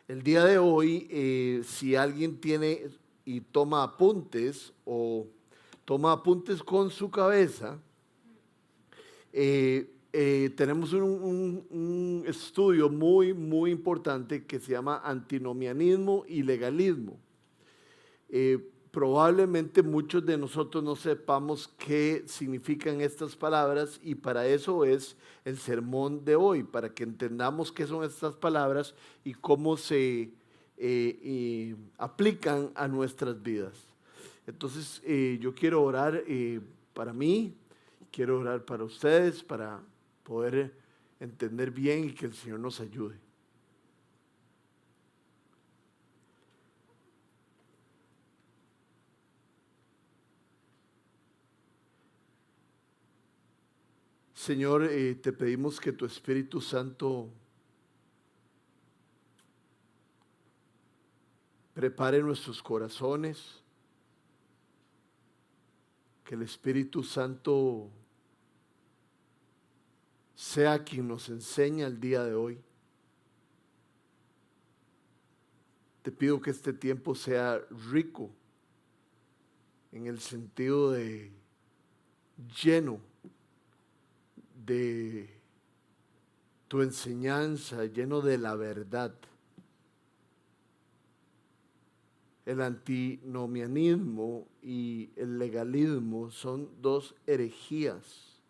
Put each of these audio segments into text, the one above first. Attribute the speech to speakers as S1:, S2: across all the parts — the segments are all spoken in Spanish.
S1: El día de hoy, si alguien tiene y toma apuntes o toma apuntes con su cabeza, tenemos un estudio muy importante que se llama antinomianismo y legalismo. Probablemente muchos de nosotros no sepamos qué significan estas palabras y para eso es el sermón de hoy, para que entendamos qué son estas palabras y cómo se aplican a nuestras vidas. Entonces yo quiero orar para mí, quiero orar para ustedes, para poder entender bien y que el Señor nos ayude. Señor, te pedimos que tu Espíritu Santo prepare nuestros corazones, que el Espíritu Santo sea quien nos enseña el día de hoy. Te pido que este tiempo sea rico en el sentido de lleno de tu enseñanza, lleno de la verdad. El antinomianismo y el legalismo son dos herejías.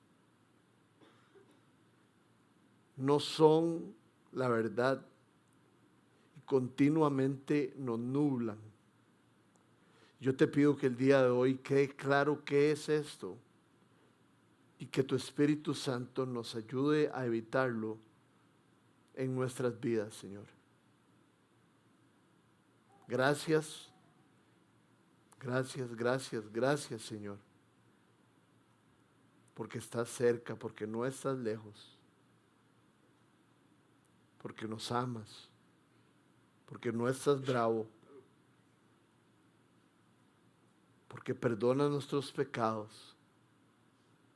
S1: No son la verdad y continuamente nos nublan. Yo te pido que el día de hoy quede claro qué es esto y que tu Espíritu Santo nos ayude a evitarlo en nuestras vidas, Señor. Gracias, gracias, Señor, porque estás cerca, porque no estás lejos, porque nos amas, porque no estás bravo, porque perdonas nuestros pecados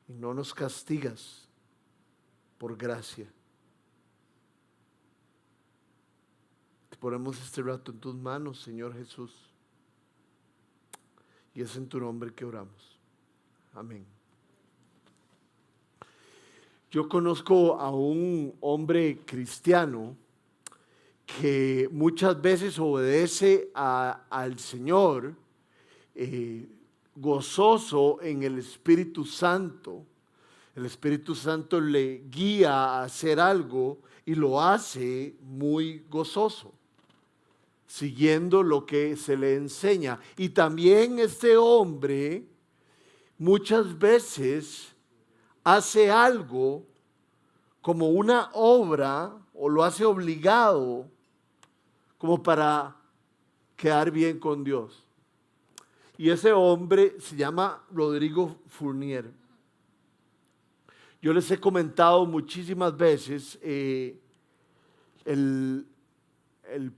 S1: y no nos castigas por gracia. Te ponemos este rato en tus manos, Señor Jesús, y es en tu nombre que oramos. Amén. Yo conozco a un hombre cristiano que muchas veces obedece al Señor, gozoso en el Espíritu Santo. El Espíritu Santo le guía a hacer algo y lo hace muy gozoso, siguiendo lo que se le enseña. Y también este hombre muchas veces hace algo como una obra o lo hace obligado como para quedar bien con Dios. Y ese hombre se llama Rodrigo Fournier. Yo les he comentado muchísimas veces el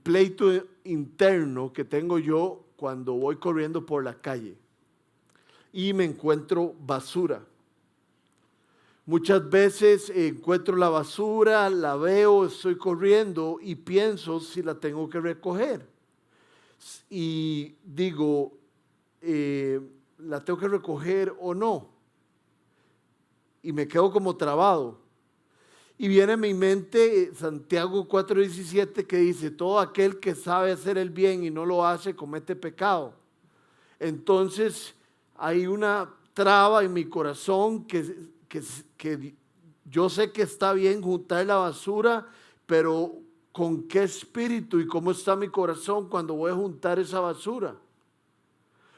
S1: pleito interno que tengo yo cuando voy corriendo por la calle y me encuentro basura. Muchas veces encuentro la basura, la veo, estoy corriendo y pienso si la tengo que recoger. Y digo, ¿la tengo que recoger o no? Y me quedo como trabado. Y viene a mi mente Santiago 4:17 que dice, todo aquel que sabe hacer el bien y no lo hace, comete pecado. Entonces hay una traba en mi corazón que yo sé que está bien juntar la basura, pero ¿con qué espíritu y cómo está mi corazón cuando voy a juntar esa basura?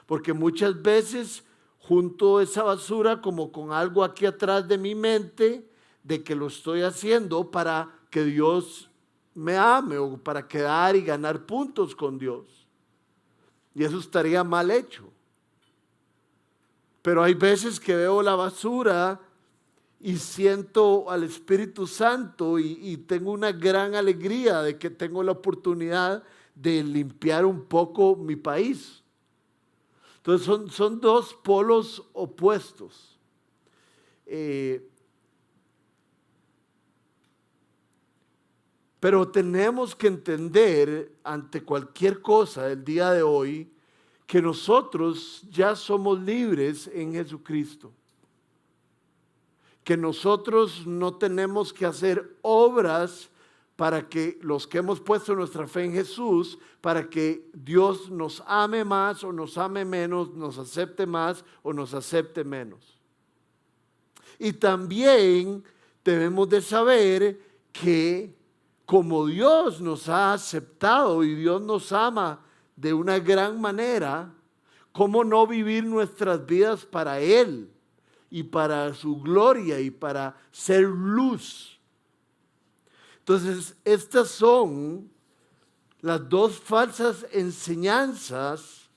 S1: Porque muchas veces junto esa basura como con algo aquí atrás de mi mente de que lo estoy haciendo para que Dios me ame o para quedar y ganar puntos con Dios. Y eso estaría mal hecho. Pero hay veces que veo la basura y siento al Espíritu Santo y tengo una gran alegría de que tengo la oportunidad de limpiar un poco mi país. Entonces son dos polos opuestos. Pero tenemos que entender ante cualquier cosa del día de hoy que nosotros ya somos libres en Jesucristo. Que nosotros no tenemos que hacer obras para que los que hemos puesto nuestra fe en Jesús, para que Dios nos ame más o nos ame menos, nos acepte más o nos acepte menos. Y también debemos de saber que como Dios nos ha aceptado y Dios nos ama de una gran manera, ¿cómo no vivir nuestras vidas para Él y para su gloria y para ser luz? Entonces, estas son las dos falsas enseñanzas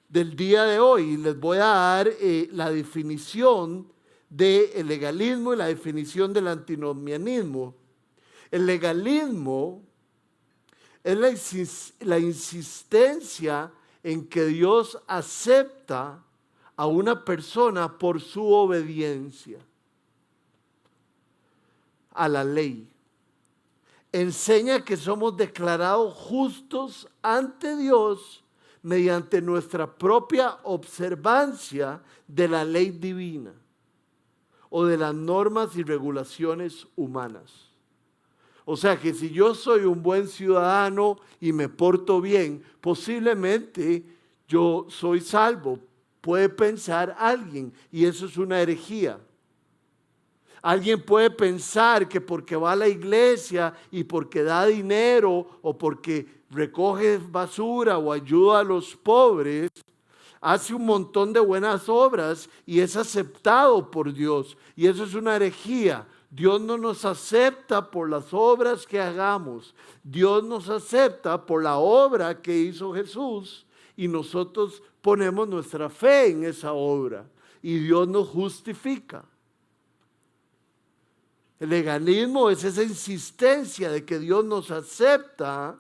S1: del día de hoy. Les voy a dar la definición del legalismo y la definición del antinomianismo. El legalismo es la insistencia en que Dios acepta a una persona por su obediencia a la ley. Enseña que somos declarados justos ante Dios mediante nuestra propia observancia de la ley divina o de las normas y regulaciones humanas. O sea que si yo soy un buen ciudadano y me porto bien, posiblemente yo soy salvo. Puede pensar alguien, y eso es una herejía. Alguien puede pensar que porque va a la iglesia y porque da dinero o porque recoge basura o ayuda a los pobres, hace un montón de buenas obras y es aceptado por Dios. Y eso es una herejía. Dios no nos acepta por las obras que hagamos. Dios nos acepta por la obra que hizo Jesús y nosotros ponemos nuestra fe en esa obra y Dios nos justifica. El legalismo es esa insistencia de que Dios nos acepta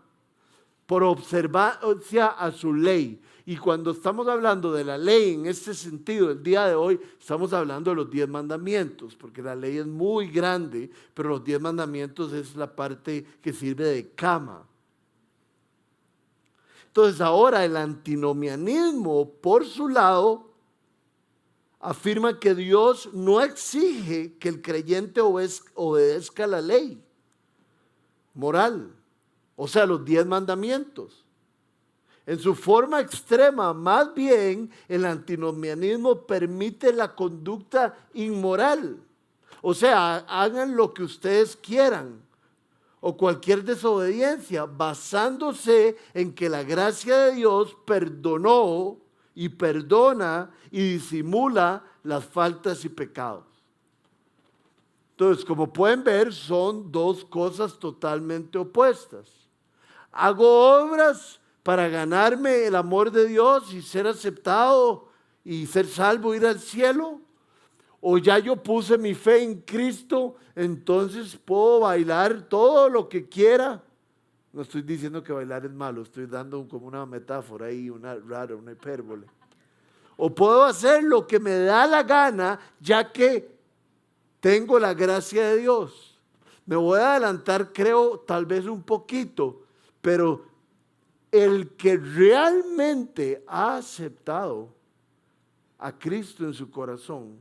S1: por observancia a su ley. Y cuando estamos hablando de la ley en este sentido, el día de hoy, estamos hablando de los 10 mandamientos, porque la ley es muy grande, pero los 10 mandamientos es la parte que sirve de cama. Entonces ahora el antinomianismo, por su lado, afirma que Dios no exige que el creyente obedezca la ley moral, o sea, los 10 mandamientos. En su forma extrema, más bien, el antinomianismo permite la conducta inmoral. O sea, hagan lo que ustedes quieran o cualquier desobediencia, basándose en que la gracia de Dios perdonó y perdona y disimula las faltas y pecados. Entonces, como pueden ver, son dos cosas totalmente opuestas. Hago obras para ganarme el amor de Dios y ser aceptado y ser salvo, ir al cielo. O ya yo puse mi fe en Cristo, entonces puedo bailar todo lo que quiera. No estoy diciendo que bailar es malo, estoy dando como una metáfora ahí, una hipérbole. O puedo hacer lo que me da la gana, ya que tengo la gracia de Dios. Me voy a adelantar, creo, tal vez un poquito, pero el que realmente ha aceptado a Cristo en su corazón,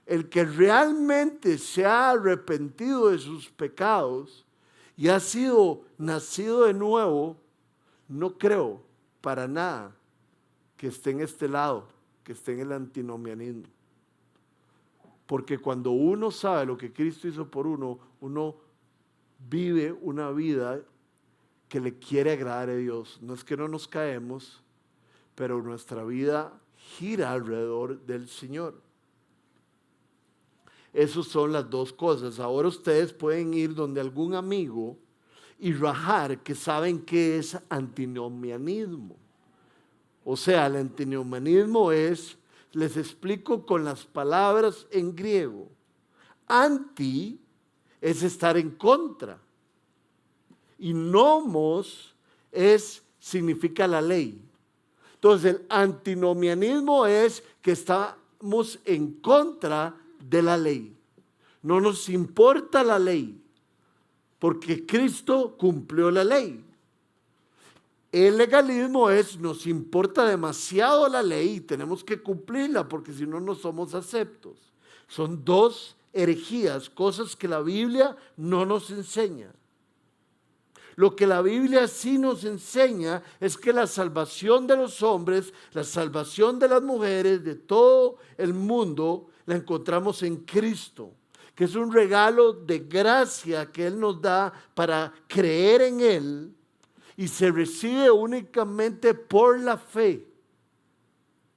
S1: el que realmente se ha arrepentido de sus pecados y ha sido nacido de nuevo, no creo para nada que esté en este lado, que esté en el antinomianismo. Porque cuando uno sabe lo que Cristo hizo por uno, uno vive una vida que le quiere agradar a Dios. No es que no nos caemos, pero nuestra vida gira alrededor del Señor. Esas son las dos cosas. Ahora ustedes pueden ir donde algún amigo y rajar que saben qué es antinomianismo. O sea, el antinomianismo es, les explico con las palabras en griego. Anti es estar en contra. Y nomos significa la ley. Entonces el antinomianismo es que estamos en contra de la ley. No nos importa la ley. porque Cristo cumplió la ley. El legalismo es, nos importa demasiado la ley y tenemos que cumplirla porque si no, no somos aceptos. Son dos herejías, cosas que la Biblia no nos enseña. Lo que la Biblia sí nos enseña es que la salvación de los hombres, la salvación de las mujeres, de todo el mundo, la encontramos en Cristo, que es un regalo de gracia que Él nos da para creer en Él y se recibe únicamente por la fe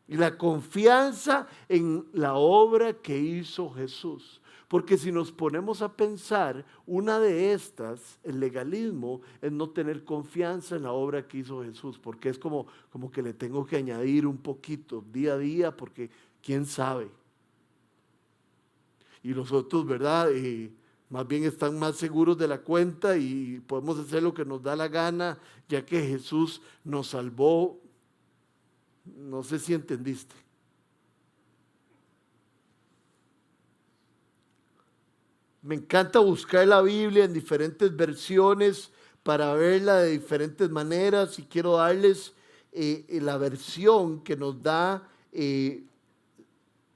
S1: y la confianza en la obra que hizo Jesús. Porque si nos ponemos a pensar, una de estas, el legalismo, es no tener confianza en la obra que hizo Jesús, porque es como que le tengo que añadir un poquito día a día, porque quién sabe. Y los otros, ¿verdad? Más bien están más seguros de la cuenta y podemos hacer lo que nos da la gana, ya que Jesús nos salvó. No sé si entendiste. Me encanta buscar la Biblia en diferentes versiones para verla de diferentes maneras y quiero darles la versión que nos da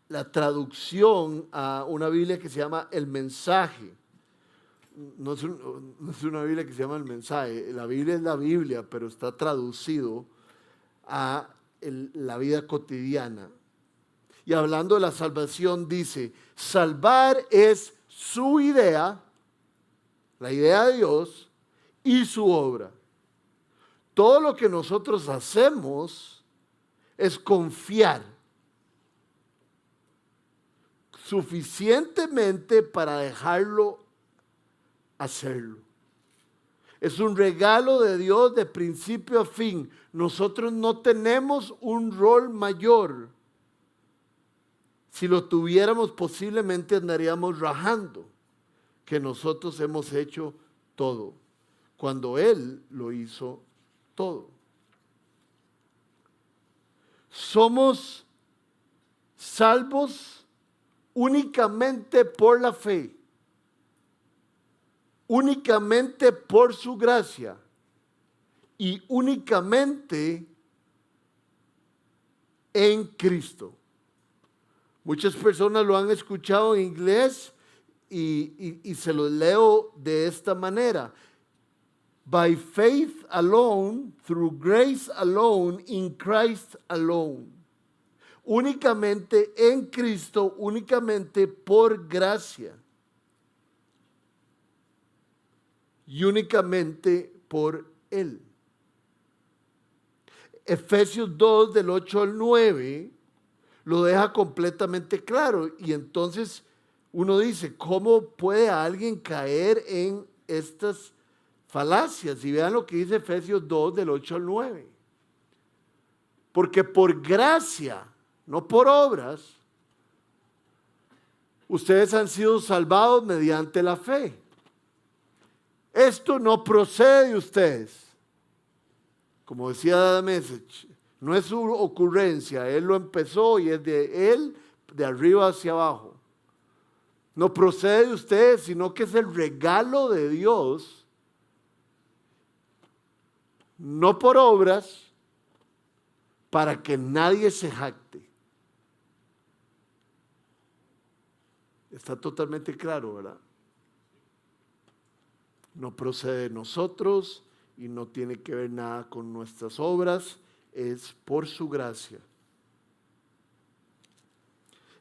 S1: la traducción a una Biblia que se llama El Mensaje. No es una Biblia que se llama El Mensaje, la Biblia es la Biblia, pero está traducido a la vida cotidiana. Y hablando de la salvación dice, salvar es su idea, la idea de Dios y su obra. Todo lo que nosotros hacemos es confiar suficientemente para dejarlo hacerlo. Es un regalo de Dios de principio a fin. Nosotros no tenemos un rol mayor. Si lo tuviéramos, posiblemente andaríamos rajando que nosotros hemos hecho todo, cuando Él lo hizo todo. Somos salvos únicamente por la fe, únicamente por su gracia y únicamente en Cristo. Muchas personas lo han escuchado en inglés y se lo leo de esta manera. By faith alone, through grace alone, in Christ alone. Únicamente en Cristo, únicamente por gracia. Y únicamente por Él. Efesios 2, del 8 al 9, lo deja completamente claro. Y entonces uno dice, ¿cómo puede alguien caer en estas falacias? Y vean lo que dice Efesios 2, del 8 al 9. Porque por gracia, no por obras, ustedes han sido salvados mediante la fe. Esto no procede de ustedes. Como decía The Message, no es su ocurrencia, Él lo empezó y es de Él, de arriba hacia abajo. No procede de ustedes, sino que es el regalo de Dios, no por obras, para que nadie se jacte. Está totalmente claro, ¿verdad? No procede de nosotros y no tiene que ver nada con nuestras obras, es por su gracia.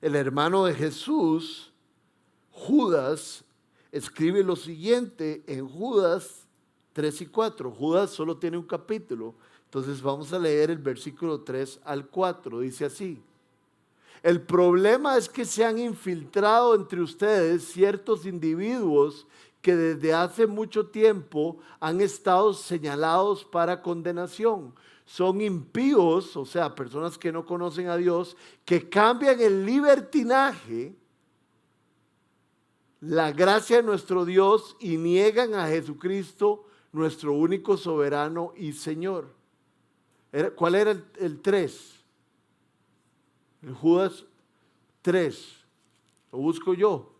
S1: El hermano de Jesús, Judas, escribe lo siguiente en Judas 3 y 4. Judas solo tiene un capítulo, entonces vamos a leer el versículo 3 al 4. Dice así: el problema es que se han infiltrado entre ustedes ciertos individuos que desde hace mucho tiempo han estado señalados para condenación. Son impíos, o sea, personas que no conocen a Dios, que cambian el libertinaje, la gracia de nuestro Dios y niegan a Jesucristo, nuestro único soberano y Señor. ¿Cuál era el 3? El Judas 3. Lo busco yo.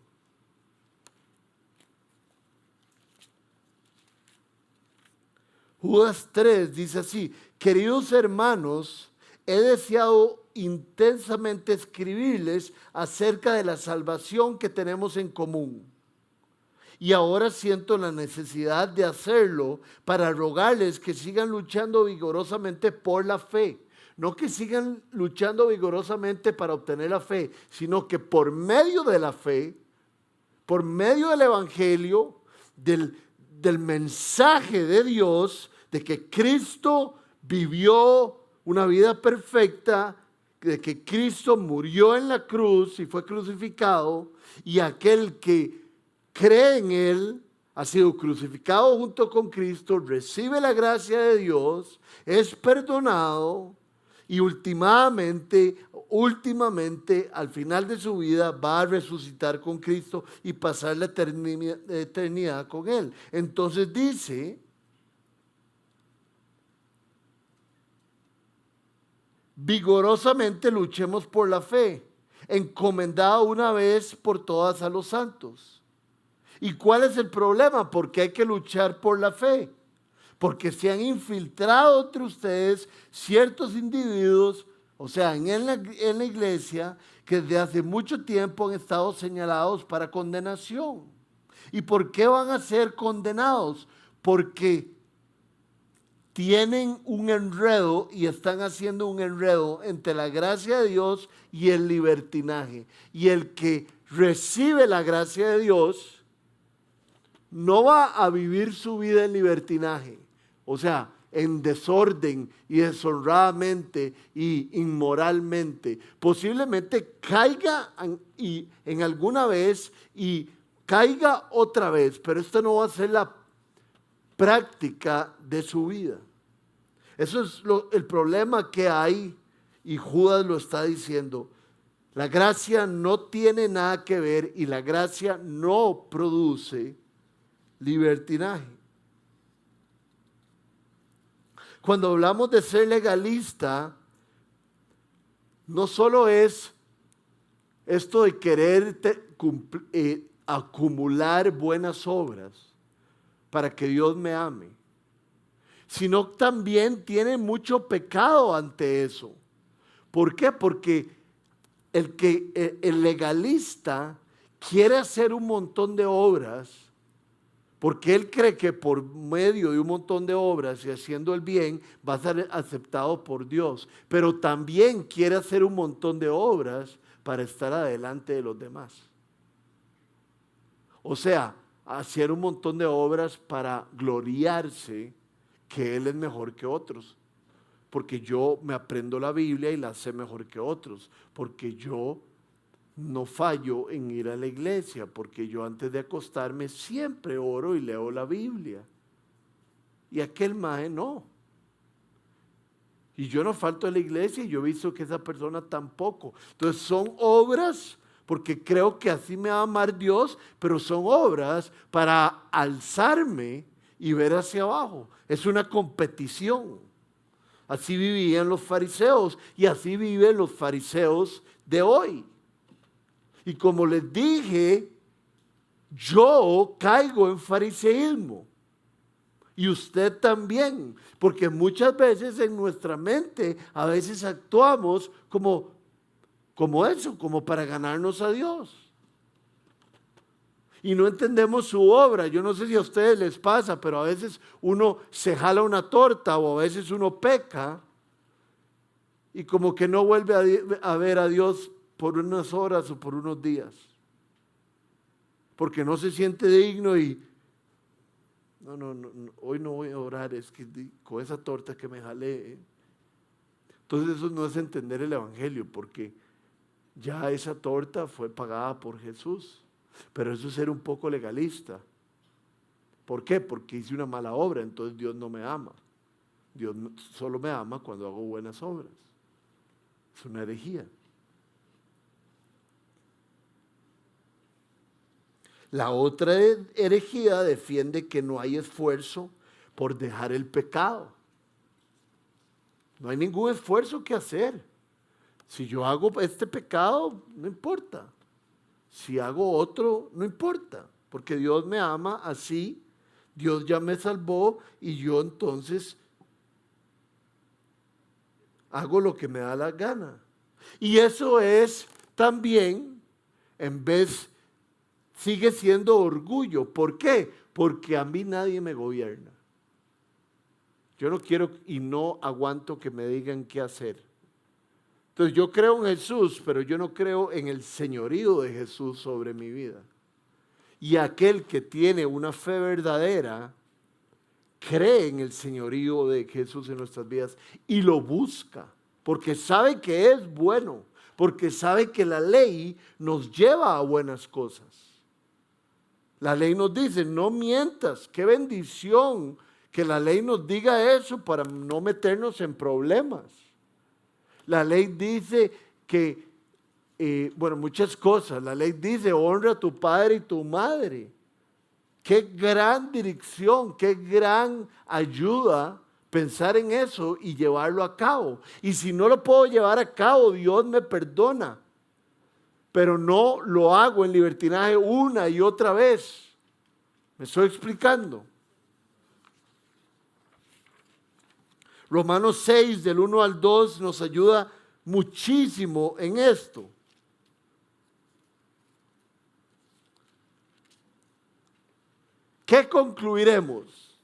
S1: Judas 3 dice así: queridos hermanos, he deseado intensamente escribirles acerca de la salvación que tenemos en común. Y ahora siento la necesidad de hacerlo para rogarles que sigan luchando vigorosamente por la fe. No que sigan luchando vigorosamente para obtener la fe, sino que por medio de la fe, por medio del Evangelio, del mensaje de Dios, de que Cristo vivió una vida perfecta, de que Cristo murió en la cruz y fue crucificado, y aquel que cree en Él ha sido crucificado junto con Cristo, recibe la gracia de Dios, es perdonado y últimamente, al final de su vida, va a resucitar con Cristo y pasar la eternidad con Él. Entonces dice: vigorosamente luchemos por la fe, encomendada una vez por todas a los santos. ¿Y cuál es el problema? ¿Por qué hay que luchar por la fe? Porque se han infiltrado entre ustedes ciertos individuos, o sea, en la iglesia, que desde hace mucho tiempo han estado señalados para condenación. ¿Y por qué van a ser condenados? Porque tienen un enredo y están haciendo un enredo entre la gracia de Dios y el libertinaje. Y el que recibe la gracia de Dios no va a vivir su vida en libertinaje, o sea, en desorden y deshonradamente y inmoralmente. Posiblemente caiga en alguna vez y caiga otra vez, pero esto no va a ser la práctica de su vida. Eso es el problema que hay, y Judas lo está diciendo. La gracia no tiene nada que ver y la gracia no produce libertinaje. Cuando hablamos de ser legalista, no solo es esto de querer acumular buenas obras para que Dios me ame, sino también tiene mucho pecado ante eso. ¿Por qué? Porque el legalista quiere hacer un montón de obras, porque él cree que por medio de un montón de obras y haciendo el bien va a ser aceptado por Dios, pero también quiere hacer un montón de obras para estar adelante de los demás. O sea, hacer un montón de obras para gloriarse que él es mejor que otros, porque yo me aprendo la Biblia y la sé mejor que otros, porque yo no fallo en ir a la iglesia, porque yo antes de acostarme siempre oro y leo la Biblia. Y aquel maje no. Y yo no falto a la iglesia y yo he visto que esa persona tampoco. Entonces son obras, porque creo que así me va a amar Dios, pero son obras para alzarme y ver hacia abajo. Es una competición. Así vivían los fariseos y así viven los fariseos de hoy. Y como les dije, yo caigo en fariseísmo. Y usted también. Porque muchas veces en nuestra mente, a veces actuamos como eso, como para ganarnos a Dios. Y no entendemos su obra. Yo no sé si a ustedes les pasa, pero a veces uno se jala una torta o a veces uno peca y como que no vuelve a ver a Dios por unas horas o por unos días, porque no se siente digno y no, hoy no voy a orar, es que con esa torta que me jalé. Entonces eso no es entender el evangelio, porque ya esa torta fue pagada por Jesús, pero eso es ser un poco legalista. ¿Por qué? Porque hice una mala obra, entonces Dios no me ama. Dios solo me ama cuando hago buenas obras. Es una herejía. La otra herejía defiende que no hay esfuerzo por dejar el pecado. No hay ningún esfuerzo que hacer. Si yo hago este pecado, no importa. Si hago otro, no importa. Porque Dios me ama así, Dios ya me salvó y yo entonces hago lo que me da la gana. Y eso es también, en vez, sigue siendo orgullo. ¿Por qué? Porque a mí nadie me gobierna. Yo no quiero y no aguanto que me digan qué hacer. Entonces yo creo en Jesús, pero yo no creo en el señorío de Jesús sobre mi vida. Y aquel que tiene una fe verdadera, cree en el señorío de Jesús en nuestras vidas y lo busca, porque sabe que es bueno, porque sabe que la ley nos lleva a buenas cosas. La ley nos dice, no mientas, qué bendición que la ley nos diga eso para no meternos en problemas. La ley dice que, muchas cosas. La ley dice, honra a tu padre y tu madre. Qué gran dirección, qué gran ayuda pensar en eso y llevarlo a cabo. Y si no lo puedo llevar a cabo, Dios me perdona. Pero no lo hago en libertinaje una y otra vez. ¿Me estoy explicando? Romanos 6, del 1 al 2, nos ayuda muchísimo en esto. ¿Qué concluiremos?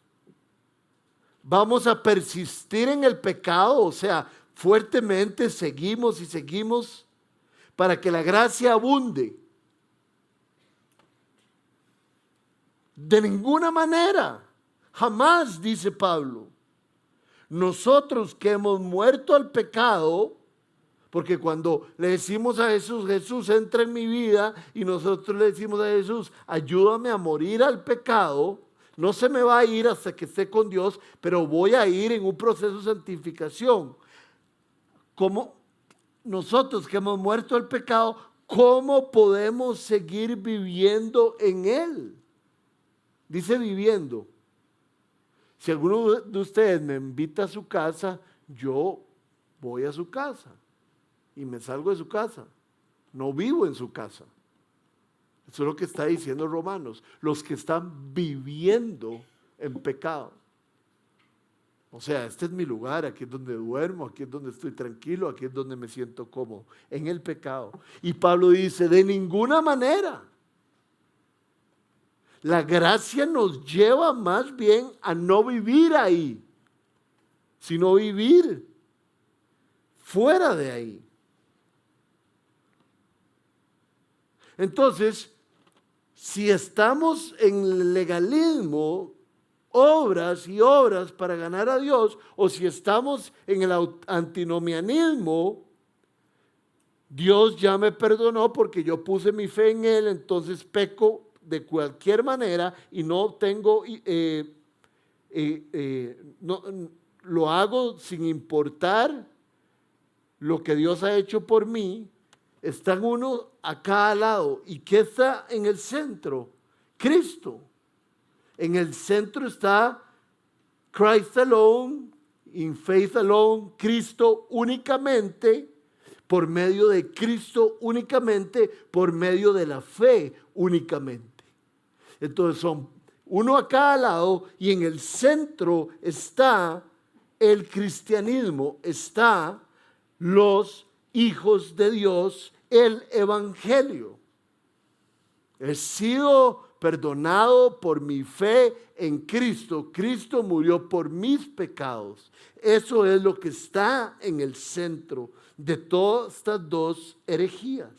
S1: ¿Vamos a persistir en el pecado? O sea, fuertemente seguimos y seguimos para que la gracia abunde. De ninguna manera, jamás, dice Pablo. Nosotros que hemos muerto al pecado, porque cuando le decimos a Jesús, Jesús entra en mi vida, y nosotros le decimos a Jesús, ayúdame a morir al pecado, no se me va a ir hasta que esté con Dios, pero voy a ir en un proceso de santificación. Como nosotros que hemos muerto al pecado, ¿cómo podemos seguir viviendo en él? Dice viviendo. Si alguno de ustedes me invita a su casa, yo voy a su casa y me salgo de su casa. No vivo en su casa. Eso es lo que está diciendo Romanos. Los que están viviendo en pecado. O sea, este es mi lugar, aquí es donde duermo, aquí es donde estoy tranquilo, aquí es donde me siento cómodo, en el pecado. Y Pablo dice, de ninguna manera. La gracia nos lleva más bien a no vivir ahí, sino vivir fuera de ahí. Entonces, si estamos en el legalismo, obras y obras para ganar a Dios, o si estamos en el antinomianismo, Dios ya me perdonó porque yo puse mi fe en Él, entonces peco de cualquier manera y no tengo, no, lo hago sin importar lo que Dios ha hecho por mí. Están uno a cada lado. ¿Y qué está en el centro? Cristo. En el centro está Christ alone, in faith alone, Cristo únicamente, por medio de Cristo únicamente, por medio de la fe únicamente. Entonces son uno a cada lado y en el centro está el cristianismo, está los hijos de Dios, el evangelio. He sido perdonado por mi fe en Cristo. Cristo murió por mis pecados. Eso es lo que está en el centro de todas estas dos herejías.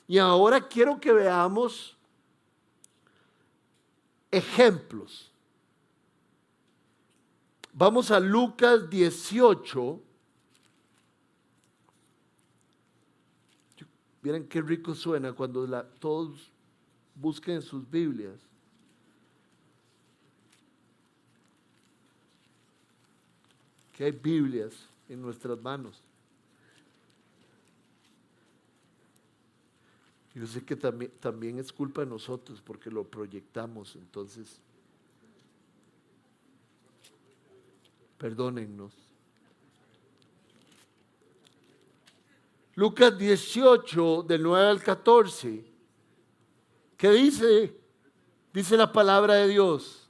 S1: Y ahora quiero que veamos ejemplos. Vamos a Lucas 18. Miren qué rico suena cuando todos busquen en sus Biblias. Que hay Biblias en nuestras manos. Yo sé que también es culpa de nosotros porque lo proyectamos, entonces perdónennos. Lucas 18, del 9 al 14. ¿Qué dice? Dice la palabra de Dios: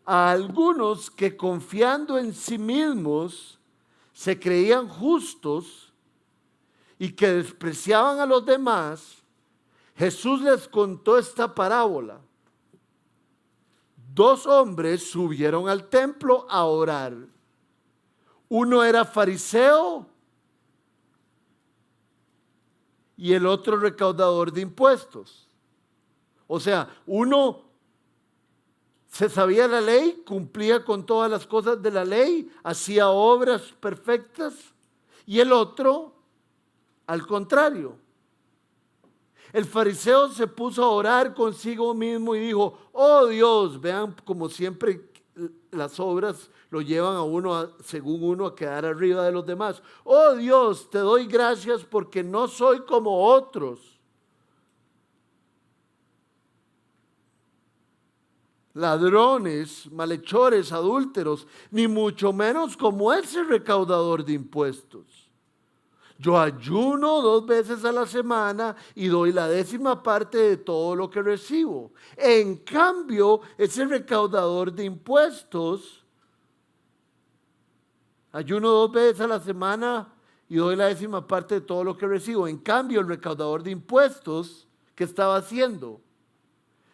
S1: a algunos que confiando en sí mismos se creían justos y que despreciaban a los demás, Jesús les contó esta parábola. Dos hombres subieron al templo a orar. Uno era fariseo y el otro recaudador de impuestos. O sea, uno se sabía la ley, cumplía con todas las cosas de la ley, hacía obras perfectas, y el otro, al contrario. El fariseo se puso a orar consigo mismo y dijo: oh Dios, vean como siempre las obras lo llevan a uno, según uno, a quedar arriba de los demás. Oh Dios, te doy gracias porque no soy como otros, ladrones, malhechores, adúlteros, ni mucho menos como ese recaudador de impuestos. Yo ayuno 2 veces a la semana y doy la 10ª parte de todo lo que recibo. En cambio, ese recaudador de impuestos, ayuno 2 veces a la semana y doy la 10ª parte de todo lo que recibo. En cambio, el recaudador de impuestos, ¿qué estaba haciendo?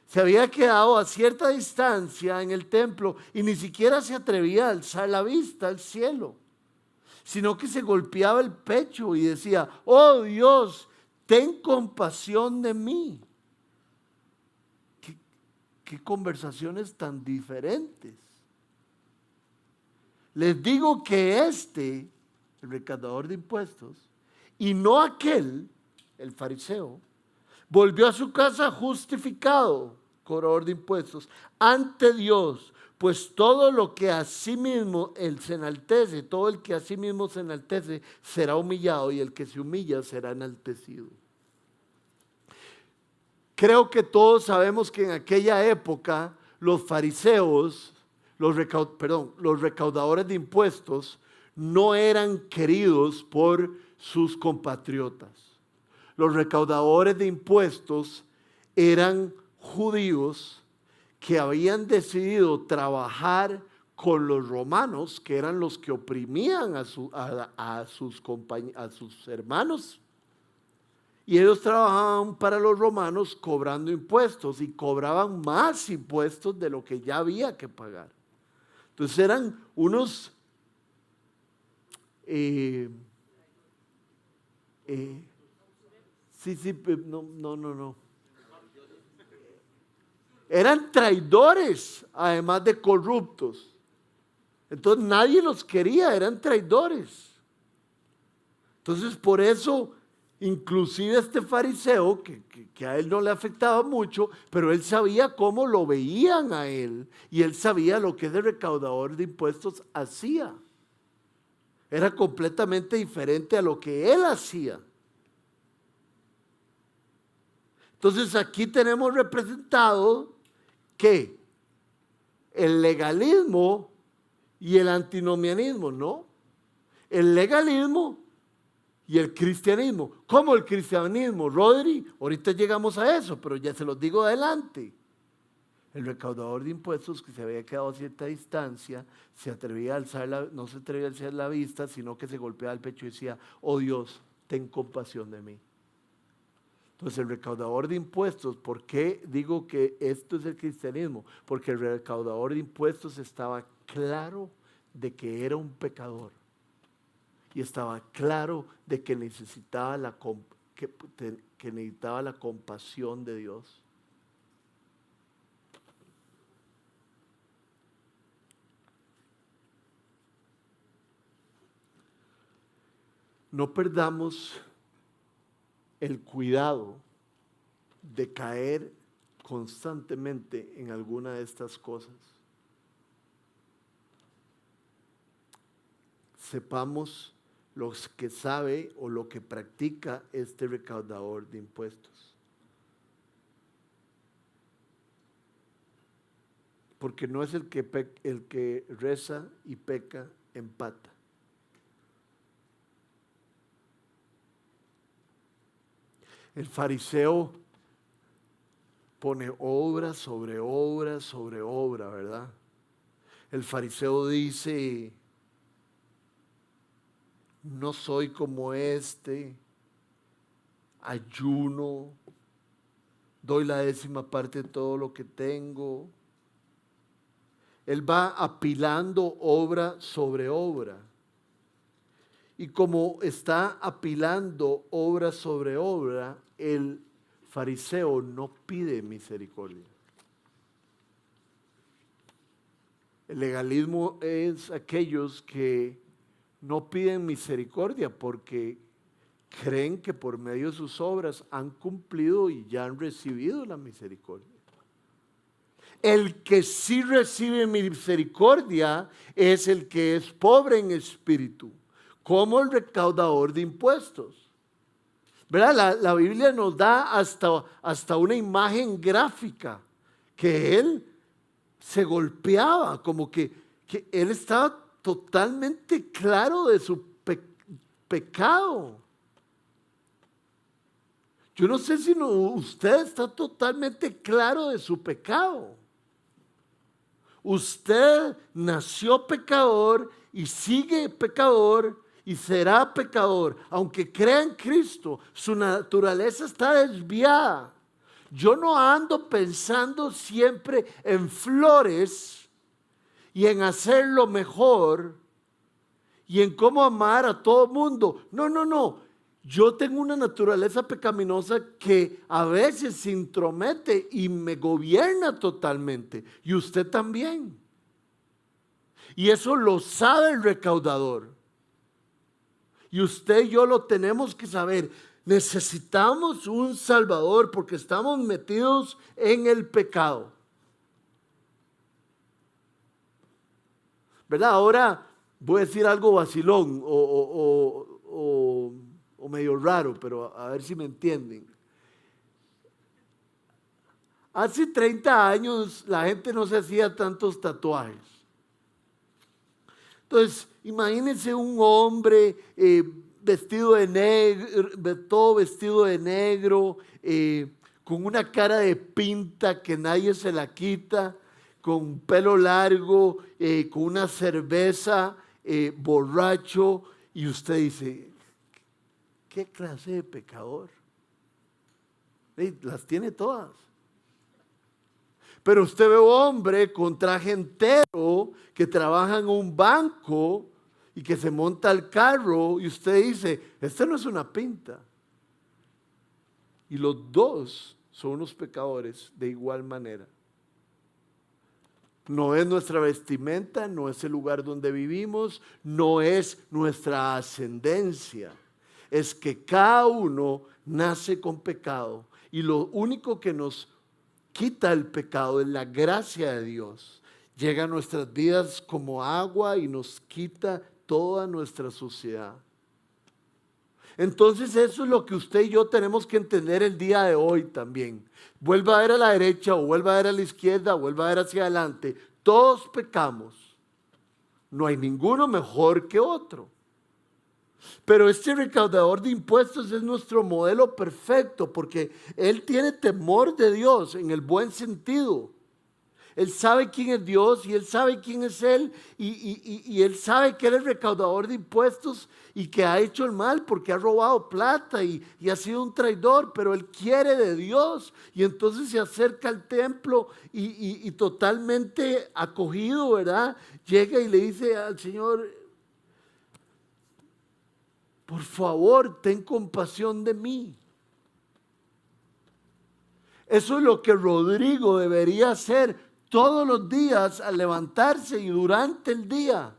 S1: Se había quedado a cierta distancia en el templo y ni siquiera se atrevía a alzar la vista al cielo, sino que se golpeaba el pecho y decía: oh Dios, ten compasión de mí. ¿Qué conversaciones tan diferentes? Les digo que el recaudador de impuestos, y no aquel, el fariseo, volvió a su casa justificado, cobrador de impuestos, ante Dios. Pues todo lo que a sí mismo él se enaltece, todo el que a sí mismo se enaltece será humillado, y el que se humilla será enaltecido. Creo que todos sabemos que en aquella época los fariseos, los recaudadores de impuestos, no eran queridos por sus compatriotas. Los recaudadores de impuestos eran judíos que habían decidido trabajar con los romanos, que eran los que oprimían a sus hermanos. Y ellos trabajaban para los romanos cobrando impuestos, y cobraban más impuestos de lo que ya había que pagar. Entonces eran unos no. Eran traidores, además de corruptos. Entonces nadie los quería, eran traidores. Entonces por eso, inclusive este fariseo, que a él no le afectaba mucho, pero él sabía cómo lo veían a él, y él sabía lo que ese recaudador de impuestos hacía. Era completamente diferente a lo que él hacía. Entonces aquí tenemos representado que el legalismo y el antinomianismo, ¿no? El legalismo y el cristianismo. ¿Cómo el cristianismo, Rodri? Ahorita llegamos a eso, pero ya se los digo adelante. El recaudador de impuestos, que se había quedado a cierta distancia, no se atrevía a alzar la vista, sino que se golpeaba el pecho y decía: oh Dios, ten compasión de mí. Entonces el recaudador de impuestos, ¿por qué digo que esto es el cristianismo? Porque el recaudador de impuestos estaba claro de que era un pecador, y estaba claro de que necesitaba la compasión de Dios. No perdamos el cuidado de caer constantemente en alguna de estas cosas. Sepamos lo que sabe o lo que practica este recaudador de impuestos. Porque no es el que reza y peca empata. El fariseo pone obra sobre obra sobre obra, ¿verdad? El fariseo dice, no soy como este, ayuno, doy la 10ª parte de todo lo que tengo. Él va apilando obra sobre obra. Y como está apilando obra sobre obra, el fariseo no pide misericordia. El legalismo es aquellos que no piden misericordia porque creen que por medio de sus obras han cumplido y ya han recibido la misericordia. El que sí recibe misericordia es el que es pobre en espíritu, como el recaudador de impuestos. ¿Verdad? La Biblia nos da hasta una imagen gráfica que él se golpeaba, como que él estaba totalmente claro de su pecado. Yo no sé si usted está totalmente claro de su pecado. Usted nació pecador y sigue pecador y será pecador. Aunque crea en Cristo, su naturaleza está desviada. Yo no ando pensando siempre en flores y en hacerlo mejor y en cómo amar a todo mundo. No. Yo tengo una naturaleza pecaminosa que a veces se intromete y me gobierna totalmente. Y usted también. Y eso lo sabe el recaudador. Y usted y yo lo tenemos que saber. Necesitamos un Salvador porque estamos metidos en el pecado. ¿Verdad? Ahora voy a decir algo vacilón o medio raro, pero a ver si me entienden. Hace 30 años la gente no se hacía tantos tatuajes. Entonces, imagínense un hombre vestido de negro, todo vestido de negro, con una cara de pinta que nadie se la quita, con pelo largo, con una cerveza, borracho, y usted dice, ¿qué clase de pecador? Las tiene todas. Pero usted ve un hombre con traje entero que trabaja en un banco y que se monta al carro y usted dice, este no es una pinta. Y los dos son unos pecadores de igual manera. No es nuestra vestimenta, no es el lugar donde vivimos, no es nuestra ascendencia. Es que cada uno nace con pecado y lo único que nos quita el pecado es la gracia de Dios. Llega a nuestras vidas como agua y nos quita toda nuestra suciedad. Entonces eso es lo que usted y yo tenemos que entender el día de hoy también. Vuelva a ver a la derecha o vuelva a ver a la izquierda o vuelva a ver hacia adelante. Todos pecamos. No hay ninguno mejor que otro. Pero este recaudador de impuestos es nuestro modelo perfecto porque él tiene temor de Dios en el buen sentido. Él sabe quién es Dios y él sabe quién es él y él sabe que él es recaudador de impuestos y que ha hecho el mal porque ha robado plata y ha sido un traidor, pero él quiere de Dios y entonces se acerca al templo y totalmente acogido, ¿verdad? Llega y le dice al Señor, por favor, ten compasión de mí. Eso es lo que Rodrigo debería hacer todos los días al levantarse y durante el día.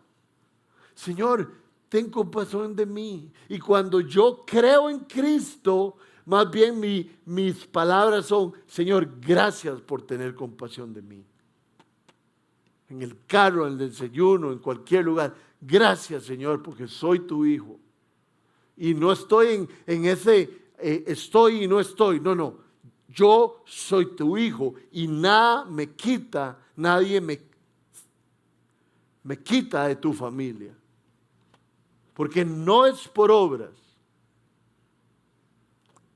S1: Señor, ten compasión de mí. Y cuando yo creo en Cristo, más bien mis palabras son, Señor, gracias por tener compasión de mí. En el carro, en el desayuno, en cualquier lugar. Gracias, Señor, porque soy tu hijo. Y no estoy en ese estoy y no estoy. No. Yo soy tu hijo y nadie me quita de tu familia. Porque no es por obras,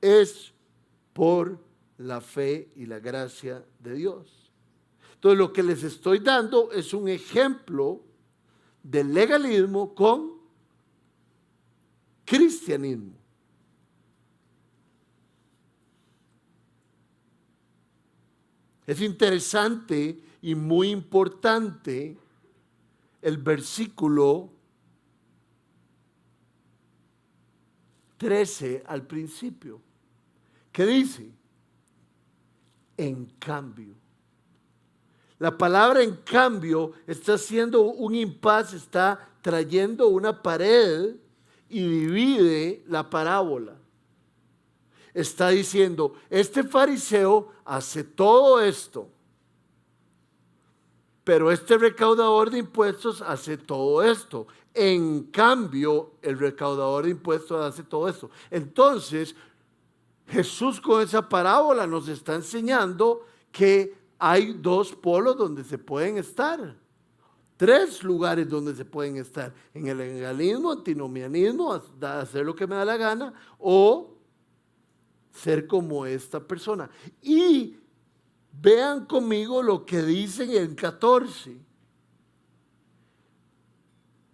S1: es por la fe y la gracia de Dios. Entonces lo que les estoy dando es un ejemplo del legalismo con cristianismo. Es interesante y muy importante el versículo 13 al principio, que dice, en cambio. La palabra en cambio está haciendo un impasse, está trayendo una pared y divide la parábola. Está diciendo, este fariseo hace todo esto, pero este recaudador de impuestos hace todo esto. En cambio, el recaudador de impuestos hace todo esto. Entonces, Jesús con esa parábola nos está enseñando que hay dos polos donde se pueden estar. Tres lugares donde se pueden estar. En el legalismo, antinomianismo, hacer lo que me da la gana, o ser como esta persona. Y vean conmigo lo que dice en el 14.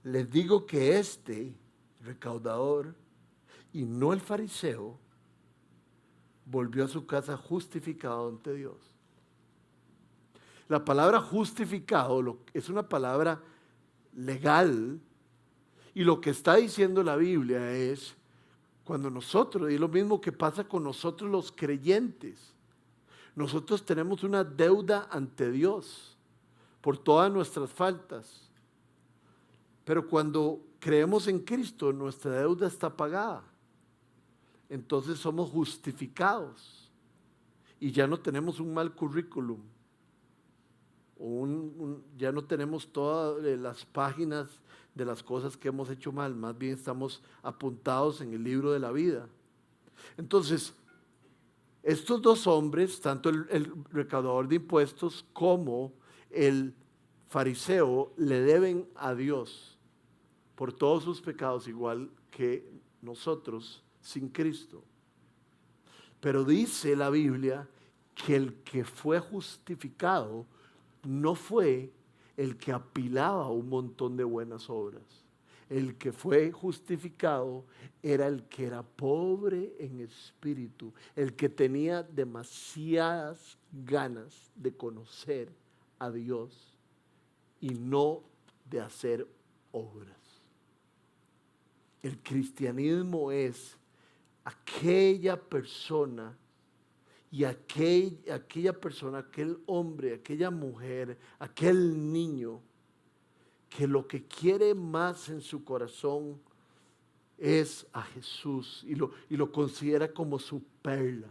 S1: Les digo que este recaudador y no el fariseo volvió a su casa justificado ante Dios. La palabra justificado es una palabra legal y lo que está diciendo la Biblia es cuando nosotros, y es lo mismo que pasa con nosotros los creyentes, nosotros tenemos una deuda ante Dios por todas nuestras faltas, pero cuando creemos en Cristo nuestra deuda está pagada, entonces somos justificados y ya no tenemos un mal currículum. Ya no tenemos todas las páginas de las cosas que hemos hecho mal, más bien estamos apuntados en el libro de la vida. Entonces, estos dos hombres, tanto el recaudador de impuestos como el fariseo, le deben a Dios por todos sus pecados, igual que nosotros sin Cristo. Pero dice la Biblia que el que fue justificado no fue el que apilaba un montón de buenas obras. El que fue justificado era el que era pobre en espíritu, el que tenía demasiadas ganas de conocer a Dios y no de hacer obras. El cristianismo es aquella persona y aquella persona, aquel hombre, aquella mujer, aquel niño, que lo que quiere más en su corazón es a Jesús y lo considera como su perla.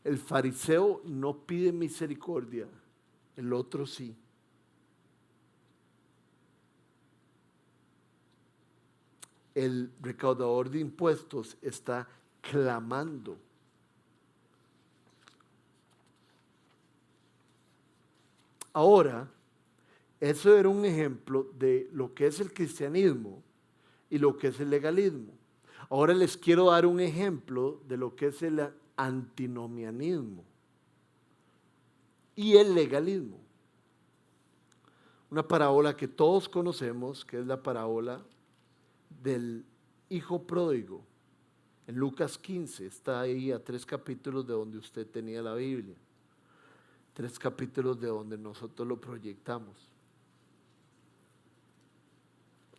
S1: El fariseo no pide misericordia, el otro sí. El recaudador de impuestos está clamando. Ahora, eso era un ejemplo de lo que es el cristianismo y lo que es el legalismo. Ahora les quiero dar un ejemplo de lo que es el antinomianismo y el legalismo. Una parábola que todos conocemos, que es la parábola del hijo pródigo. En Lucas 15, está ahí a 3 capítulos de donde usted tenía la Biblia. 3 capítulos de donde nosotros lo proyectamos.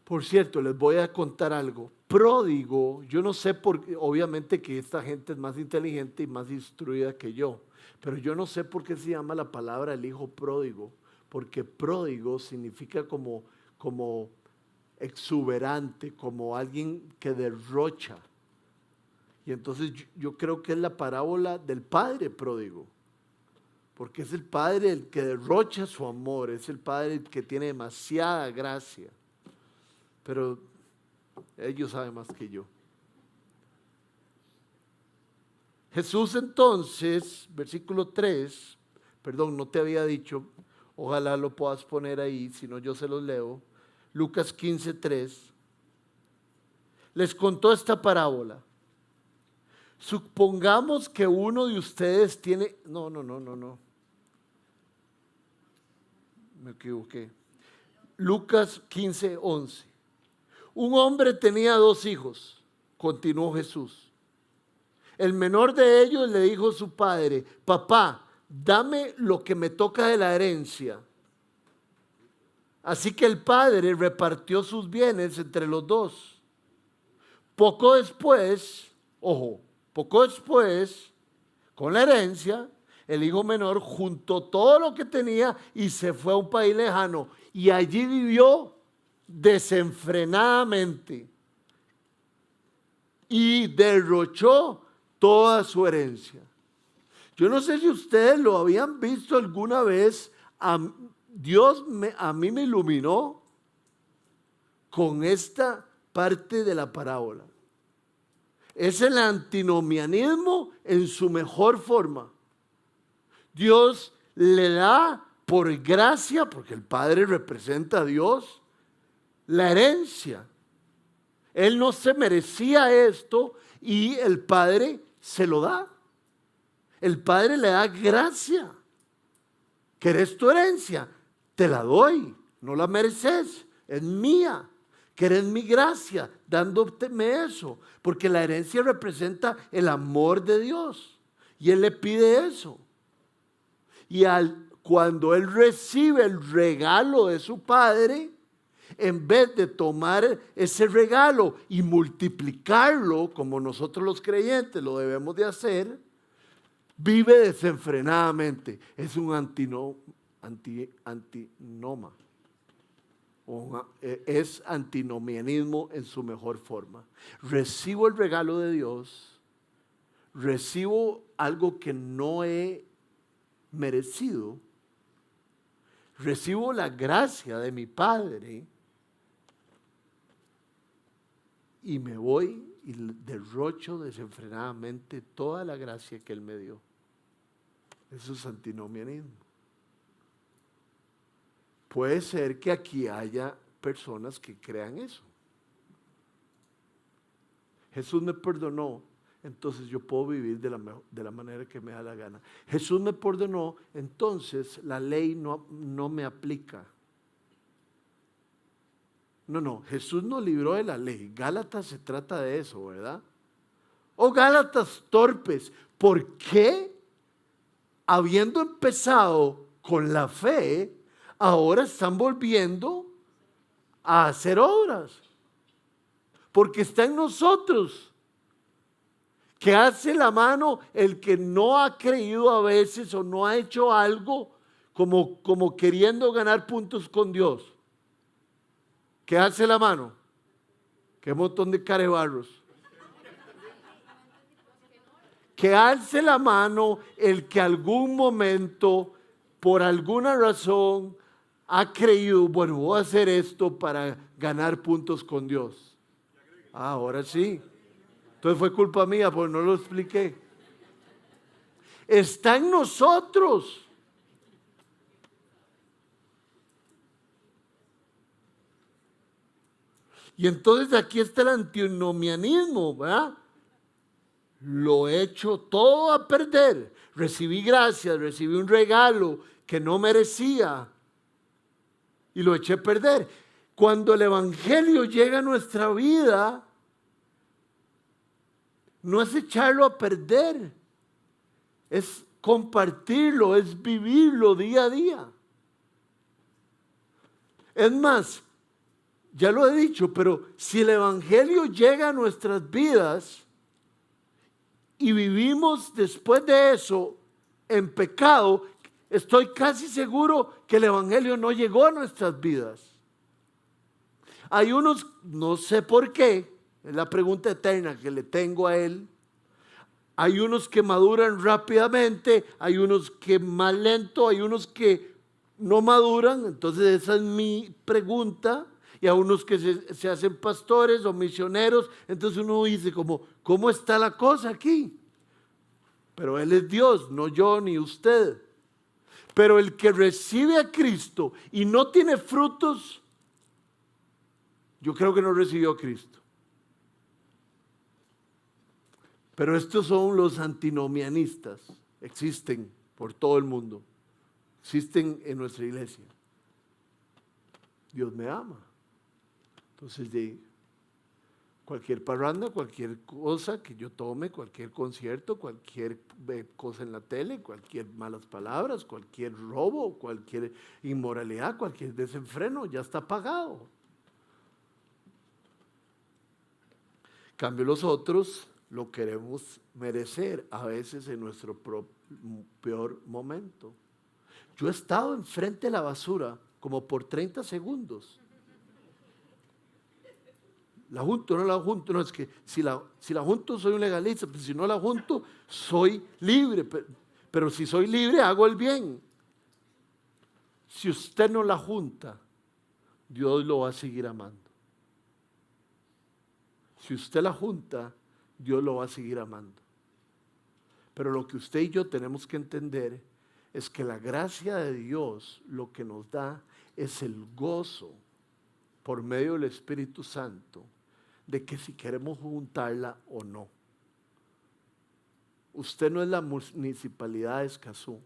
S1: Por cierto, les voy a contar algo. Pródigo, yo no sé por qué, obviamente que esta gente es más inteligente y más instruida que yo, pero yo no sé por qué se llama la palabra el hijo pródigo, porque pródigo significa como exuberante, como alguien que derrocha. Y entonces yo creo que es la parábola del padre pródigo, porque es el padre el que derrocha su amor, es el padre el que tiene demasiada gracia. Pero ellos saben más que yo. Jesús entonces, versículo 3, perdón, no te había dicho, ojalá lo puedas poner ahí, si no yo se los leo. Lucas 15:3. les contó esta parábola. Supongamos que uno de ustedes tiene... No. Me equivoqué. Lucas 15:11. Un hombre tenía 2 hijos, continuó Jesús. El menor de ellos le dijo a su padre: papá, dame lo que me toca de la herencia. Así que el padre repartió sus bienes entre los 2. Poco después, con la herencia, el hijo menor juntó todo lo que tenía y se fue a un país lejano. Y allí vivió desenfrenadamente y derrochó toda su herencia. Yo no sé si ustedes lo habían visto alguna vez. A mí me iluminó con esta parte de la parábola. Es el antinomianismo en su mejor forma. Dios le da por gracia, porque el Padre representa a Dios, la herencia. Él no se merecía esto y el Padre se lo da. El Padre le da gracia. ¿Querés tu herencia? Te la doy, no la mereces, es mía. ¿Querés mi gracia? Dándome eso, porque la herencia representa el amor de Dios y Él le pide eso. Y cuando Él recibe el regalo de su Padre, en vez de tomar ese regalo y multiplicarlo como nosotros los creyentes lo debemos de hacer, vive desenfrenadamente. Es un antinoma. Es antinomianismo en su mejor forma. Recibo el regalo de Dios, recibo algo que no he merecido, recibo la gracia de mi Padre y me voy y derrocho desenfrenadamente toda la gracia que Él me dio. Eso es antinomianismo. Puede ser que aquí haya personas que crean eso. Jesús me perdonó, entonces yo puedo vivir de la manera que me da la gana. Jesús me perdonó, entonces la ley no me aplica. No, Jesús nos libró de la ley. Gálatas se trata de eso, ¿verdad? Oh, Gálatas torpes, ¿por qué, habiendo empezado con la fe, ahora están volviendo a hacer obras? Porque está en nosotros. Que hace la mano el que no ha creído a veces o no ha hecho algo como queriendo ganar puntos con Dios. ¿Qué hace la mano? Qué montón de carebarros. Que alce la mano el que algún momento, por alguna razón, ha creído, bueno, voy a hacer esto para ganar puntos con Dios. Ahora sí. Entonces fue culpa mía porque no lo expliqué. Está en nosotros. Y entonces aquí está el antinomianismo, ¿verdad? Lo he hecho todo a perder. Recibí gracias, recibí un regalo que no merecía y lo eché a perder. Cuando el Evangelio llega a nuestra vida, no es echarlo a perder, es compartirlo, es vivirlo día a día. Es más, ya lo he dicho, pero si el Evangelio llega a nuestras vidas y vivimos después de eso en pecado, estoy casi seguro que el Evangelio no llegó a nuestras vidas. Hay unos, no sé por qué, es la pregunta eterna que le tengo a Él. Hay unos que maduran rápidamente, hay unos que más lento, hay unos que no maduran. Entonces esa es mi pregunta. Y a unos que se hacen pastores o misioneros. Entonces uno dice ¿cómo está la cosa aquí? Pero Él es Dios, no yo ni usted. Pero el que recibe a Cristo y no tiene frutos, yo creo que no recibió a Cristo. Pero estos son los antinomianistas. Existen por todo el mundo. Existen en nuestra iglesia. Dios me ama. Entonces, cualquier parranda, cualquier cosa que yo tome, cualquier concierto, cualquier cosa en la tele, cualquier malas palabras, cualquier robo, cualquier inmoralidad, cualquier desenfreno, ya está pagado. En cambio, los otros lo queremos merecer a veces en nuestro peor momento. Yo he estado enfrente de la basura como por 30 segundos. La junto, no la junto, no, es que si la junto soy un legalista, pero si no la junto soy libre, pero si soy libre hago el bien. Si usted no la junta, Dios lo va a seguir amando. Si usted la junta, Dios lo va a seguir amando. Pero lo que usted y yo tenemos que entender es que la gracia de Dios lo que nos da es el gozo por medio del Espíritu Santo de que si queremos juntarla o no. Usted no es la municipalidad de Escazú,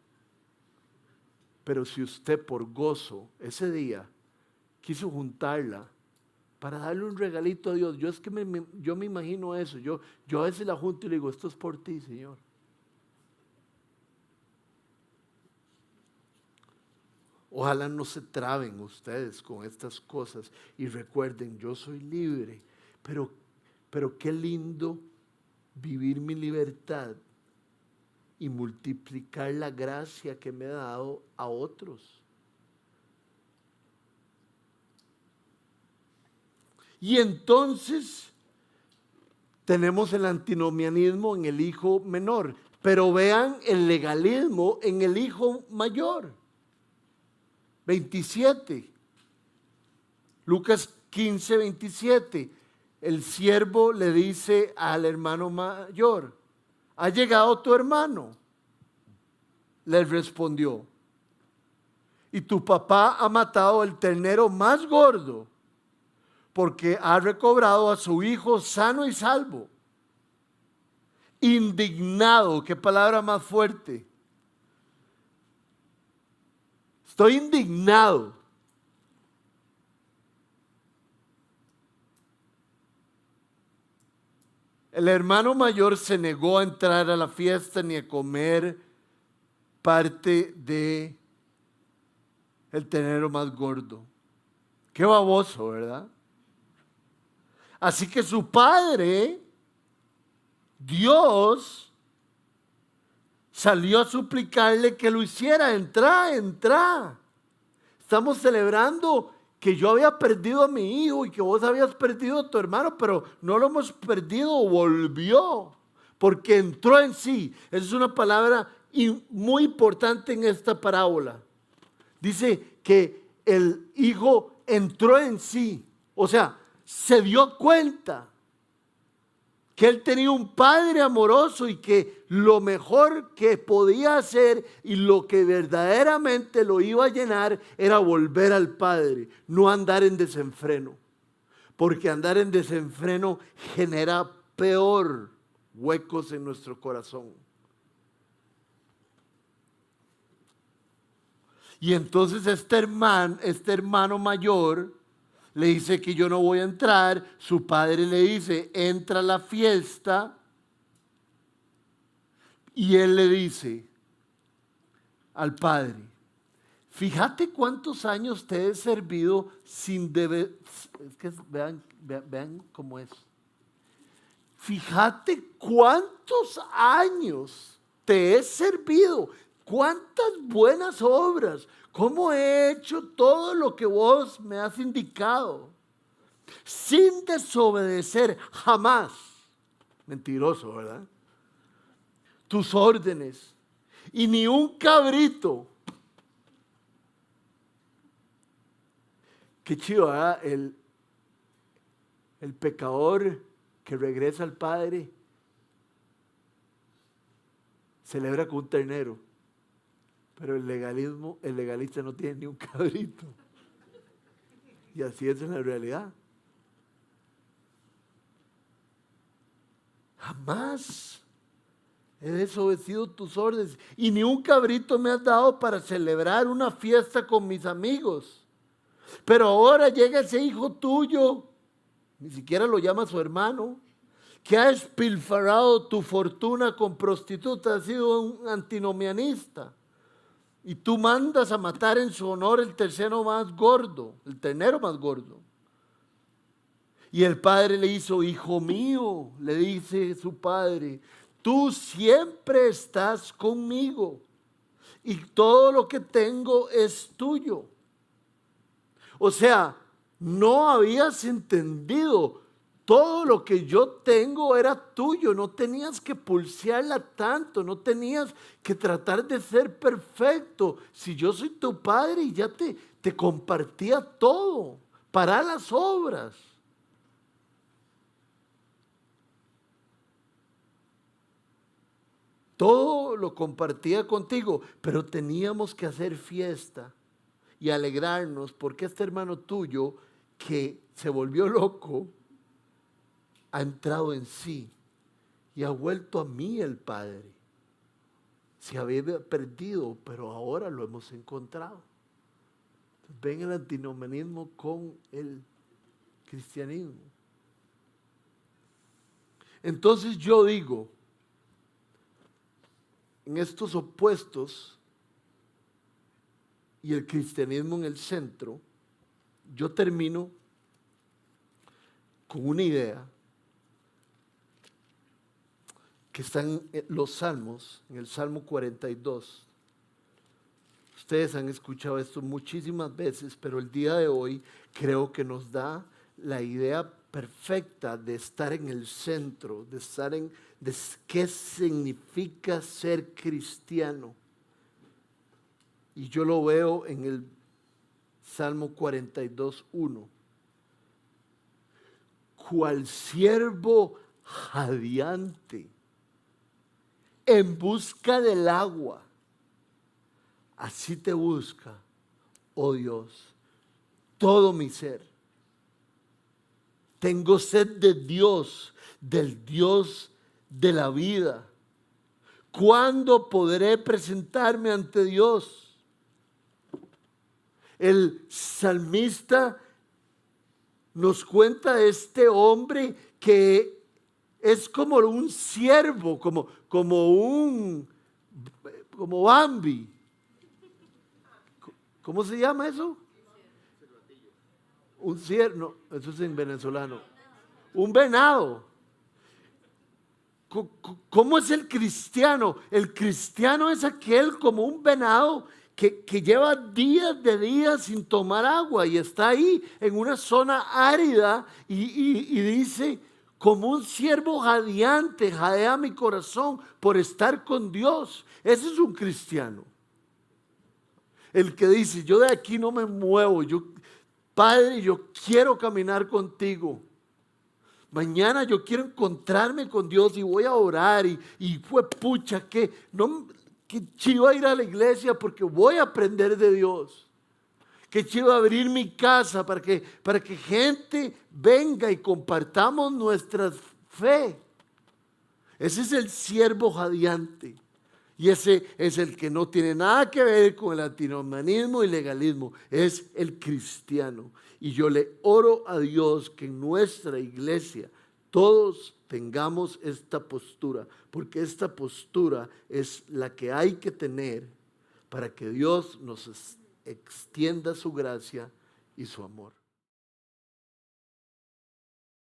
S1: pero si usted por gozo ese día quiso juntarla para darle un regalito a Dios, yo me imagino eso, yo a veces la junto y le digo, esto es por ti, Señor. Ojalá no se traben ustedes con estas cosas y recuerden, yo soy libre, pero qué lindo vivir mi libertad y multiplicar la gracia que me ha dado a otros. Y entonces tenemos el antinomianismo en el hijo menor, pero vean el legalismo en el hijo mayor. 27, Lucas 15, 27, el siervo le dice al hermano mayor, ¿ha llegado tu hermano? Le respondió, y tu papá ha matado el ternero más gordo, porque ha recobrado a su hijo sano y salvo. Indignado, qué palabra más fuerte. Estoy indignado. El hermano mayor se negó a entrar a la fiesta ni a comer parte de el ternero más gordo. Qué baboso, ¿verdad? Así que su padre, Dios, salió a suplicarle que lo hiciera. Entra. Estamos celebrando que yo había perdido a mi hijo y que vos habías perdido a tu hermano, pero no lo hemos perdido, volvió, porque entró en sí. Esa es una palabra muy importante en esta parábola. Dice que el hijo entró en sí, o sea, se dio cuenta que él tenía un padre amoroso y que lo mejor que podía hacer y lo que verdaderamente lo iba a llenar era volver al padre, no andar en desenfreno, porque andar en desenfreno genera peor huecos en nuestro corazón. Y entonces este hermano mayor le dice que yo no voy a entrar. Su padre le dice, entra a la fiesta. Y él le dice al padre, fíjate cuántos años te he servido sin deber. Es que vean cómo es. Fíjate cuántos años te he servido. Cuántas buenas obras. ¿Cómo he hecho todo lo que vos me has indicado? Sin desobedecer jamás. Mentiroso, ¿verdad? Tus órdenes. Y ni un cabrito. Qué chido, ¿verdad? El pecador que regresa al Padre celebra con un ternero. Pero el legalista no tiene ni un cabrito. Y así es en la realidad. Jamás he desobedecido tus órdenes y ni un cabrito me has dado para celebrar una fiesta con mis amigos. Pero ahora llega ese hijo tuyo, ni siquiera lo llama su hermano, que ha despilfarrado tu fortuna con prostitutas, ha sido un antinomianista. Y tú mandas a matar en su honor el ternero más gordo, el ternero más gordo. Y el padre le hizo, hijo mío, le dice su padre, tú siempre estás conmigo y todo lo que tengo es tuyo. O sea, no habías entendido, todo lo que yo tengo era tuyo, no tenías que pulsearla tanto, no tenías que tratar de ser perfecto. Si yo soy tu padre y ya te compartía todo, para las obras. Todo lo compartía contigo, pero teníamos que hacer fiesta y alegrarnos porque este hermano tuyo que se volvió loco ha entrado en sí y ha vuelto a mí el Padre. Se había perdido, pero ahora lo hemos encontrado. Ven el antinomianismo con el cristianismo. Entonces yo digo, en estos opuestos y el cristianismo en el centro, yo termino con una idea que está en los Salmos, en el Salmo 42. Ustedes han escuchado esto muchísimas veces, pero el día de hoy creo que nos da la idea perfecta de estar en el centro, de estar de qué significa ser cristiano. Y yo lo veo en el Salmo 42:1. Cual siervo jadeante en busca del agua, así te busca, oh Dios, todo mi ser. Tengo sed de Dios, del Dios de la vida. ¿Cuándo podré presentarme ante Dios? El salmista nos cuenta de este hombre que es como un siervo, como Bambi. ¿Cómo se llama eso? Un ciervo, no, eso es en venezolano. Un venado. ¿Cómo es el cristiano? El cristiano es aquel como un venado que lleva días de días sin tomar agua y está ahí en una zona árida y dice, como un siervo jadeante, jadea mi corazón por estar con Dios. Ese es un cristiano. El que dice, yo de aquí no me muevo, Padre, yo quiero caminar contigo. Mañana yo quiero encontrarme con Dios y voy a orar y fue pucha que chiva ir a la iglesia porque voy a aprender de Dios. Que chiva abrir mi casa para que gente venga y compartamos nuestra fe. Ese es el siervo jadeante. Y ese es el que no tiene nada que ver con el antinomianismo y legalismo, es el cristiano. Y yo le oro a Dios que en nuestra iglesia todos tengamos esta postura, porque esta postura es la que hay que tener para que Dios nos extienda su gracia y su amor.